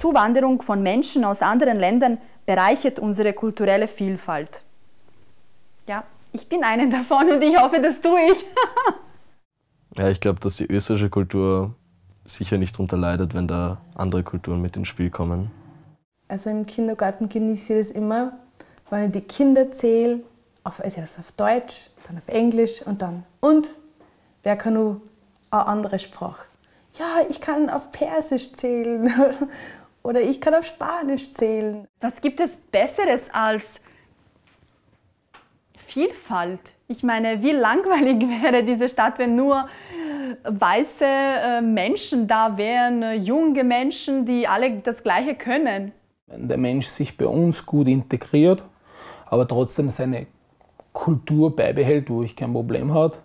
Zuwanderung von Menschen aus anderen Ländern bereichert unsere kulturelle Vielfalt. Ja, ich bin eine davon und ich hoffe, das tue ich. Ja, ich glaube, dass die österreichische Kultur sicher nicht darunter leidet, wenn da andere Kulturen mit ins Spiel kommen. Also im Kindergarten genieße ich das immer, wenn ich die Kinder zähle, also auf Deutsch, dann auf Englisch und wer kann nur eine andere Sprache? Ja, ich kann auf Persisch zählen oder ich kann auf Spanisch zählen. Was gibt es Besseres als Vielfalt? Ich meine, wie langweilig wäre diese Stadt, wenn nur weiße Menschen da wären, junge Menschen, die alle das Gleiche können. Wenn der Mensch sich bei uns gut integriert, aber trotzdem seine Kultur beibehält, wo ich kein Problem habe,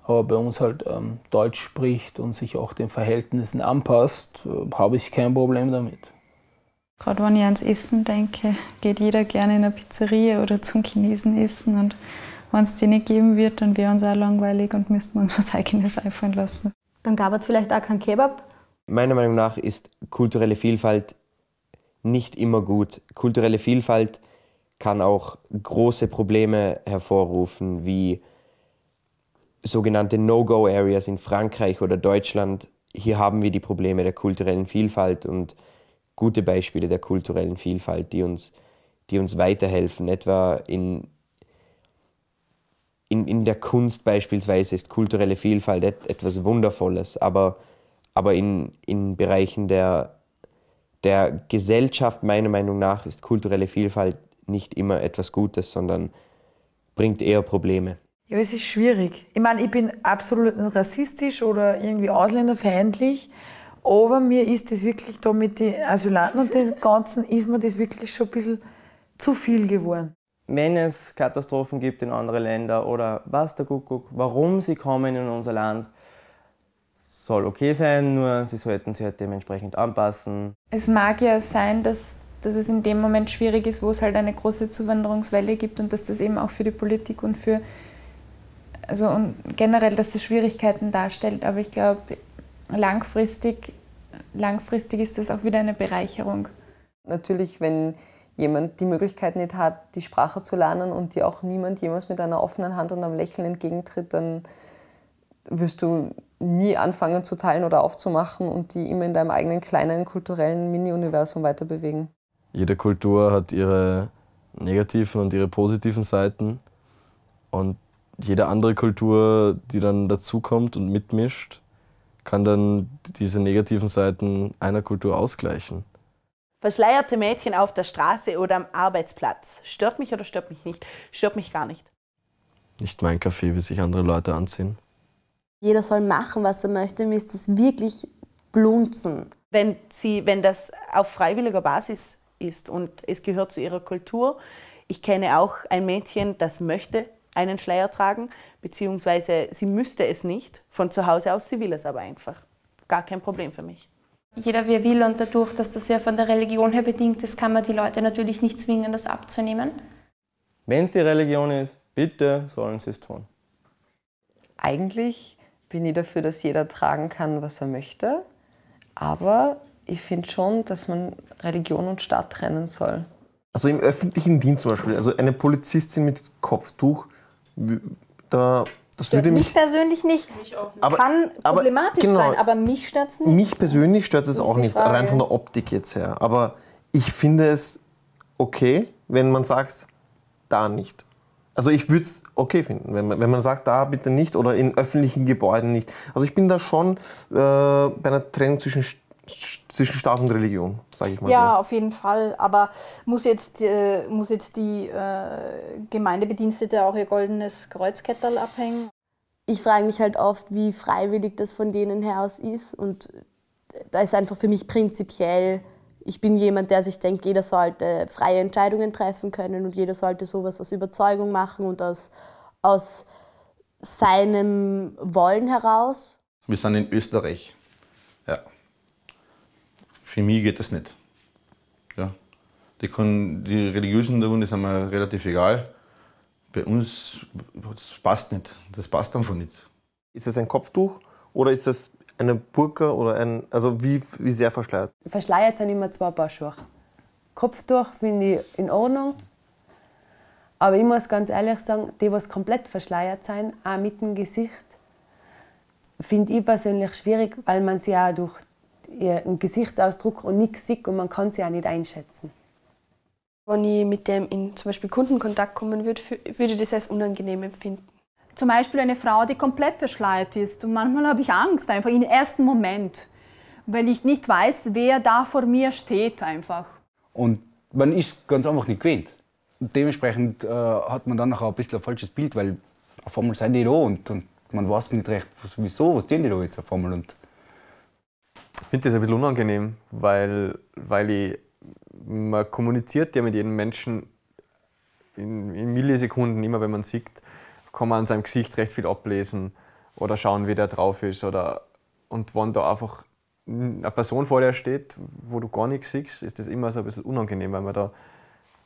aber bei uns halt Deutsch spricht und sich auch den Verhältnissen anpasst, habe ich kein Problem damit. Gerade wenn ich ans Essen denke, geht jeder gerne in eine Pizzeria oder zum Chinesen essen. Und wenn es die nicht geben wird, dann wäre uns auch langweilig und müssten wir uns was Eigenes einfallen lassen. Dann gab es vielleicht auch keinen Kebab. Meiner Meinung nach ist kulturelle Vielfalt nicht immer gut. Kulturelle Vielfalt kann auch große Probleme hervorrufen, wie sogenannte No-Go-Areas in Frankreich oder Deutschland. Hier haben wir die Probleme der kulturellen Vielfalt und gute Beispiele der kulturellen Vielfalt, die uns weiterhelfen. Etwa in der Kunst beispielsweise ist kulturelle Vielfalt etwas Wundervolles, aber in Bereichen der Gesellschaft, meiner Meinung nach, ist kulturelle Vielfalt nicht immer etwas Gutes, sondern bringt eher Probleme. Ja, es ist schwierig. Ich meine, ich bin absolut nicht rassistisch oder irgendwie ausländerfeindlich, aber mir ist das wirklich da mit den Asylanten und dem Ganzen, ist mir das wirklich schon ein bisschen zu viel geworden. Wenn es Katastrophen gibt in anderen Ländern oder was der Kuckuck, warum sie kommen in unser Land, soll okay sein, nur sie sollten sich halt dementsprechend anpassen. Es mag ja sein, dass es in dem Moment schwierig ist, wo es halt eine große Zuwanderungswelle gibt und dass das eben auch für die Politik und und generell, dass das Schwierigkeiten darstellt. Aber ich glaube, langfristig ist das auch wieder eine Bereicherung. Natürlich, wenn jemand die Möglichkeit nicht hat, die Sprache zu lernen und dir auch niemand jemals mit einer offenen Hand und einem Lächeln entgegentritt, dann wirst du nie anfangen zu teilen oder aufzumachen und die immer in deinem eigenen kleinen kulturellen Mini-Universum weiterbewegen. Jede Kultur hat ihre negativen und ihre positiven Seiten und jede andere Kultur, die dann dazukommt und mitmischt, kann dann diese negativen Seiten einer Kultur ausgleichen. Verschleierte Mädchen auf der Straße oder am Arbeitsplatz. Stört mich oder stört mich nicht? Stört mich gar nicht. Nicht mein Kaffee, wie sich andere Leute anziehen. Jeder soll machen, was er möchte. Mir ist das wirklich blunzen. Wenn das auf freiwilliger Basis ist und es gehört zu ihrer Kultur. Ich kenne auch ein Mädchen, das möchte einen Schleier tragen, beziehungsweise sie müsste es nicht von zu Hause aus, sie will es aber einfach. Gar kein Problem für mich. Jeder wie er will und dadurch, dass das ja von der Religion her bedingt ist, kann man die Leute natürlich nicht zwingen, das abzunehmen. Wenn es die Religion ist, bitte sollen sie es tun. Eigentlich bin ich dafür, dass jeder tragen kann, was er möchte, aber ich finde schon, dass man Religion und Staat trennen soll. Also im öffentlichen Dienst zum Beispiel, also eine Polizistin mit Kopftuch, das würde mich persönlich nicht. Mich auch nicht. Aber, kann problematisch sein, aber mich stört es nicht. Mich persönlich stört es Das auch ist die nicht, Frage. rein von der Optik jetzt her. Aber ich finde es okay, wenn man sagt, da nicht. Also ich würde es okay finden, wenn man sagt, da bitte nicht oder in öffentlichen Gebäuden nicht. Also ich bin da schon bei einer Trennung zwischen Staat und Religion, sage ich mal Ja, so. auf jeden Fall. Aber muss jetzt die Gemeindebedienstete auch ihr goldenes Kreuzketterl abhängen? Ich frage mich halt oft, wie freiwillig das von denen her aus ist. Und da ist einfach für mich prinzipiell, ich bin jemand, der sich denkt, jeder sollte freie Entscheidungen treffen können und jeder sollte sowas aus Überzeugung machen und aus seinem Wollen heraus. Wir sind in Österreich. Ja. Für mich geht das nicht. Ja. Die religiösen Hintergründe sind mir relativ egal. Bei uns, das passt nicht. Das passt einfach nicht. Ist es ein Kopftuch oder ist es eine Burka oder also wie sehr verschleiert? Verschleiert sind immer 2 Paar Schuhe. Kopftuch finde ich in Ordnung. Aber ich muss ganz ehrlich sagen, die, die komplett verschleiert sind, auch mit dem Gesicht, finde ich persönlich schwierig, weil man sie auch durch ihren Gesichtsausdruck und nichts sieht und man kann sie auch nicht einschätzen. Wenn ich mit dem in zum Beispiel Kundenkontakt kommen würde, würde ich das als unangenehm empfinden. Zum Beispiel eine Frau, die komplett verschleiert ist. Und manchmal habe ich Angst, einfach im ersten Moment, weil ich nicht weiß, wer da vor mir steht einfach. Und man ist ganz einfach nicht gewöhnt. Und dementsprechend hat man dann noch ein bisschen ein falsches Bild, weil auf einmal sind die da und man weiß nicht recht, wieso, was tun die da jetzt auf einmal. Und ich finde das ein bisschen unangenehm, weil man kommuniziert ja mit jedem Menschen in Millisekunden, immer wenn man sieht, kann man an seinem Gesicht recht viel ablesen oder schauen, wie der drauf ist. Und wenn da einfach eine Person vor dir steht, wo du gar nichts siehst, ist das immer so ein bisschen unangenehm, weil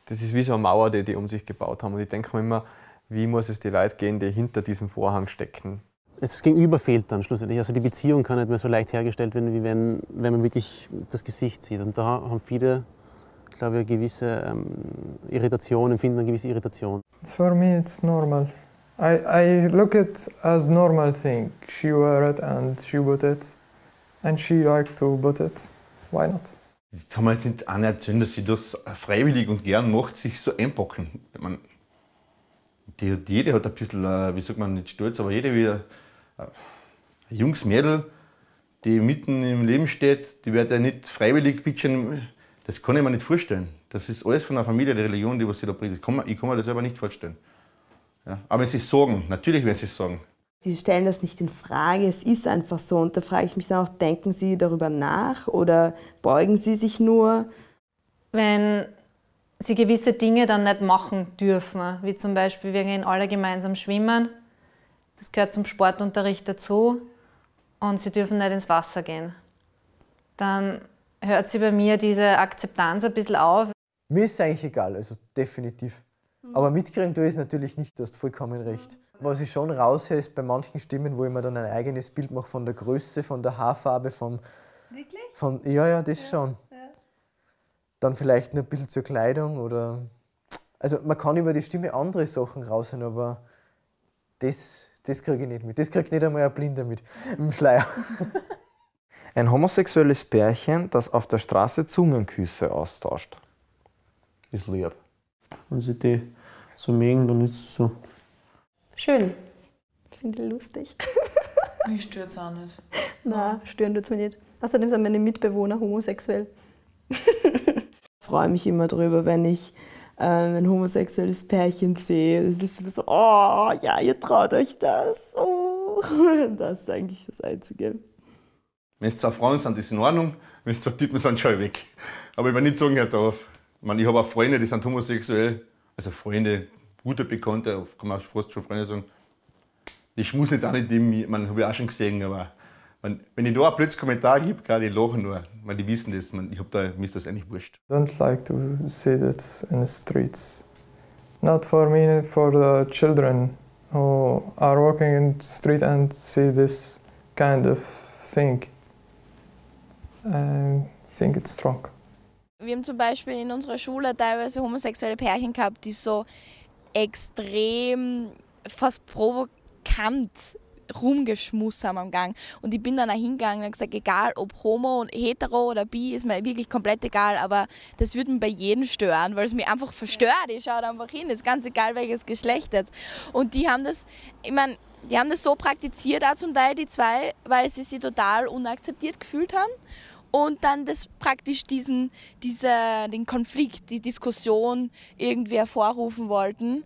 das ist wie so eine Mauer, die um sich gebaut haben. Und ich denke mir immer, wie muss es die Leute gehen, die hinter diesem Vorhang stecken. Das Gegenüber fehlt dann schlussendlich. Also die Beziehung kann nicht mehr so leicht hergestellt werden, wie wenn man wirklich das Gesicht sieht. Und da haben viele, glaube ich, eine gewisse Irritation, empfinden eine gewisse Irritation. For me it's normal. I look at as normal thing. She wear it and she bought it. And she like to put it. Why not? Ich kann mir jetzt nicht auch nicht erzählen, dass sie das freiwillig und gern macht, sich so einpacken. Ich meine, jede hat ein bisschen, wie sagt man, nicht stolz, aber jede wieder ein junges Mädel, die mitten im Leben steht, die wird ja nicht freiwillig pitchen. Das kann ich mir nicht vorstellen. Das ist alles von der Familie, der Religion, die was sie da bringt. Ich kann mir das selber nicht vorstellen. Ja. Aber wenn sie es sagen, natürlich werden sie es sagen. Sie stellen das nicht in Frage, es ist einfach so. Und da frage ich mich dann auch, denken Sie darüber nach oder beugen Sie sich nur? Wenn sie gewisse Dinge dann nicht machen dürfen, wie zum Beispiel, wir gehen alle gemeinsam schwimmen, das gehört zum Sportunterricht dazu und sie dürfen nicht ins Wasser gehen, dann hört sie bei mir diese Akzeptanz ein bisschen auf. Mir ist es eigentlich egal, also definitiv. Aber mitkriegen tue ich es natürlich nicht, du hast vollkommen recht. Was ich schon raushöre, ist bei manchen Stimmen, wo ich mir dann ein eigenes Bild mache von der Größe, von der Haarfarbe, Wirklich? Ja, das schon. Ja. Dann vielleicht noch ein bisschen zur Kleidung oder... Also man kann über die Stimme andere Sachen raushören, aber das kriege ich nicht mit. Das kriegt nicht einmal ein Blinder mit dem Schleier. Ein homosexuelles Pärchen, das auf der Straße Zungenküsse austauscht. Ist lieb. Wenn sie die so mögen, dann ist es so. Schön. Finde ich lustig. Mich stört es auch nicht. Nein, stören tut es mich nicht. Außerdem sind meine Mitbewohner homosexuell. Ich freue mich immer drüber, wenn ich ein homosexuelles Pärchen sehe. Das ist so, oh ja, ihr traut euch das. Oh. Das ist eigentlich das Einzige. Wenn es 2 Frauen sind, ist es in Ordnung. Wenn es 2 Typen sind, schau ich weg. Aber ich will nicht sagen, hört's auf. Ich habe auch Freunde, die sind homosexuell. Also Freunde, gute Bekannte, kann man fast schon Freunde sagen. Die schmusen jetzt auch nicht man habe ich auch schon gesehen, aber wenn ich da einen plötzlichen Kommentar gebe, die lachen nur, weil die wissen das. Mir ist das eigentlich wurscht. I don't like to see that in the streets. Not for me, for the children who are walking in the street and see this kind of thing. I think it's wrong. Wir haben zum Beispiel in unserer Schule teilweise homosexuelle Pärchen gehabt, die so extrem, fast provokant rumgeschmust haben am Gang. Und ich bin dann auch hingegangen und habe gesagt, egal ob homo und hetero oder bi, ist mir wirklich komplett egal, aber das würde mich bei jedem stören, weil es mich einfach verstört. Ich schaue da einfach hin, ist ganz egal welches Geschlecht jetzt. Und die haben das, die haben das so praktiziert auch zum Teil, die 2, weil sie sich total unakzeptiert gefühlt haben. Und dann das praktisch den Konflikt, die Diskussion irgendwie hervorrufen wollten.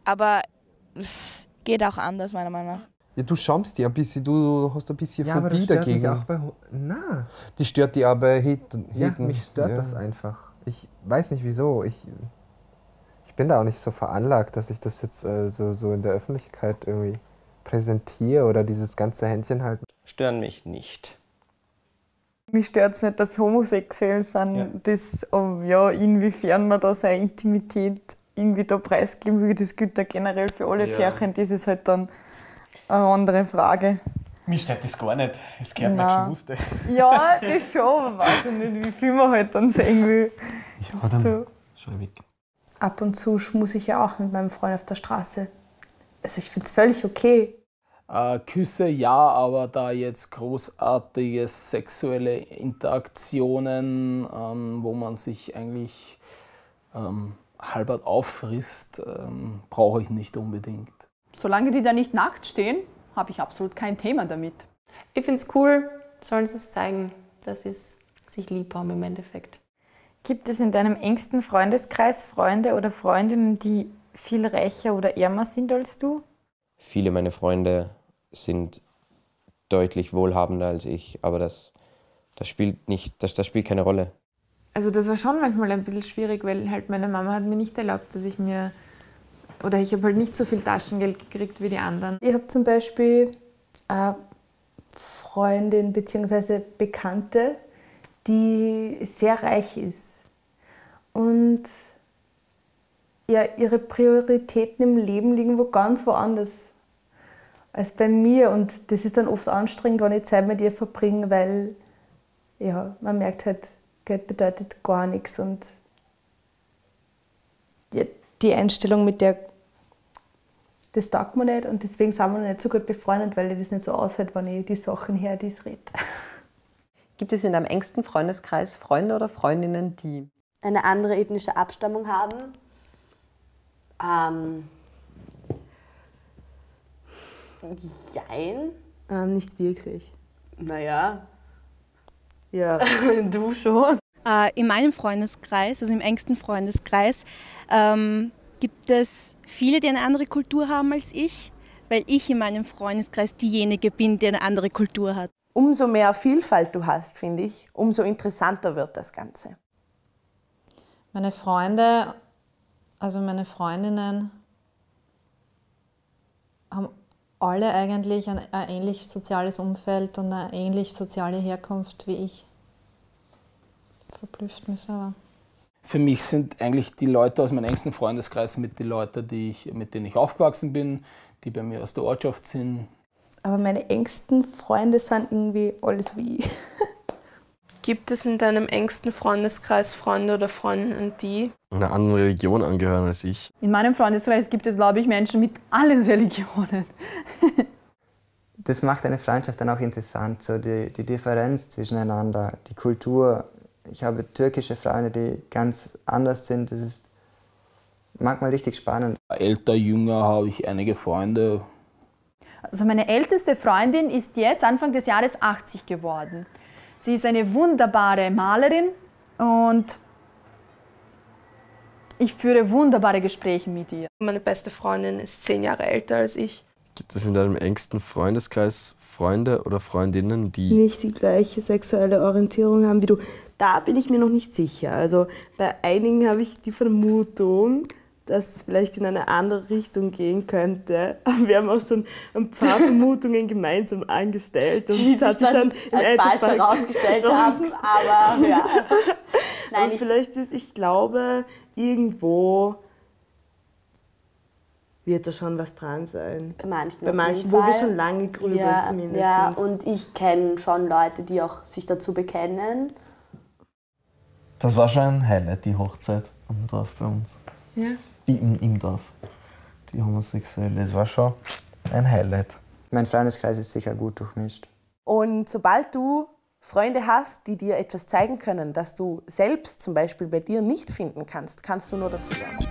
Aber es geht auch anders, meiner Meinung nach. Ja, du schamst dich ein bisschen, du hast ein bisschen ja, Phobie dagegen. Mich auch bei Nein. Die stört dich auch bei Heten. Ja, mich stört das einfach. Ich weiß nicht wieso. Ich bin da auch nicht so veranlagt, dass ich das jetzt so in der Öffentlichkeit irgendwie präsentiere oder dieses ganze Händchen halten. Stören mich nicht. Mich stört es nicht, dass homosexuell sind, ja. Das, ja, inwiefern man da seine Intimität irgendwie da preisgeben will, das gilt ja generell für alle Pärchen, das ist halt dann eine andere Frage. Mich stört das gar nicht. Es gehört mir Nein. Geschmuste. Ja, das schon, aber weiß ich nicht, wie viel man halt dann sehen will. Ja, dann So. schau ich weg. Ab und zu schmuse ich ja auch mit meinem Freund auf der Straße. Also ich finde es völlig okay. Küsse ja, aber da jetzt großartige sexuelle Interaktionen, wo man sich eigentlich halbert auffrisst, brauche ich nicht unbedingt. Solange die da nicht nackt stehen, habe ich absolut kein Thema damit. Ich finde es cool, sollen sie es zeigen, dass sie sich lieb haben im Endeffekt. Gibt es in deinem engsten Freundeskreis Freunde oder Freundinnen, die viel reicher oder ärmer sind als du? Viele meiner Freunde sind deutlich wohlhabender als ich, aber das spielt keine Rolle. Also das war schon manchmal ein bisschen schwierig, weil halt meine Mama hat mir nicht erlaubt, dass ich habe halt nicht so viel Taschengeld gekriegt wie die anderen. Ich habe zum Beispiel eine Freundin bzw. Bekannte, die sehr reich ist und ja, ihre Prioritäten im Leben liegen ganz woanders als bei mir, und das ist dann oft anstrengend, wenn ich Zeit mit ihr verbringe, weil ja, man merkt halt, Geld bedeutet gar nichts, und ja, die Einstellung mit der, das taugt mir nicht, und deswegen sind wir noch nicht so gut befreundet, weil ich das nicht so aushält, wenn ich die Sachen her, die es redet. Gibt es in deinem engsten Freundeskreis Freunde oder Freundinnen, die eine andere ethnische Abstammung haben? Jein. Nicht wirklich. Naja. Ja, du schon. In meinem Freundeskreis, also im engsten Freundeskreis, gibt es viele, die eine andere Kultur haben als ich, weil ich in meinem Freundeskreis diejenige bin, die eine andere Kultur hat. Umso mehr Vielfalt du hast, finde ich, umso interessanter wird das Ganze. Meine Freunde, also meine Freundinnen, haben alle eigentlich ein ähnlich soziales Umfeld und eine ähnlich soziale Herkunft wie ich. Verblüfft mich aber. Für mich sind eigentlich die Leute aus meinem engsten Freundeskreis mit den Leuten, mit denen ich aufgewachsen bin, die bei mir aus der Ortschaft sind. Aber meine engsten Freunde sind irgendwie alles wie ich. Gibt es in deinem engsten Freundeskreis Freunde oder Freundinnen, die einer anderen Religion angehören als ich? In meinem Freundeskreis gibt es, glaube ich, Menschen mit allen Religionen. Das macht eine Freundschaft dann auch interessant, so die Differenz zwischeneinander, die Kultur. Ich habe türkische Freunde, die ganz anders sind. Das ist manchmal richtig spannend. Älter, jünger habe ich einige Freunde. Also meine älteste Freundin ist jetzt Anfang des Jahres 80 geworden. Sie ist eine wunderbare Malerin und ich führe wunderbare Gespräche mit ihr. Meine beste Freundin ist 10 Jahre älter als ich. Gibt es in deinem engsten Freundeskreis Freunde oder Freundinnen, die nicht die gleiche sexuelle Orientierung haben wie du? Da bin ich mir noch nicht sicher. Also bei einigen habe ich die Vermutung, dass es vielleicht in eine andere Richtung gehen könnte. Aber wir haben auch schon ein paar Vermutungen gemeinsam angestellt. Und die das hat sich dann als falsch herausgestellt haben. Aber ja. Nein, aber vielleicht ist, ich glaube, irgendwo wird da schon was dran sein. Bei manchen wo wir schon lange grübeln zumindest. Ja, und ich kenne schon Leute, die auch sich dazu bekennen. Das war schon ein Highlight, die Hochzeit am Dorf bei uns. Ja. Im Dorf. Die Homosexuelle. Das war schon ein Highlight. Mein Freundeskreis ist sicher gut durchmischt. Und sobald du Freunde hast, die dir etwas zeigen können, das du selbst zum Beispiel bei dir nicht finden kannst, kannst du nur dazu lernen.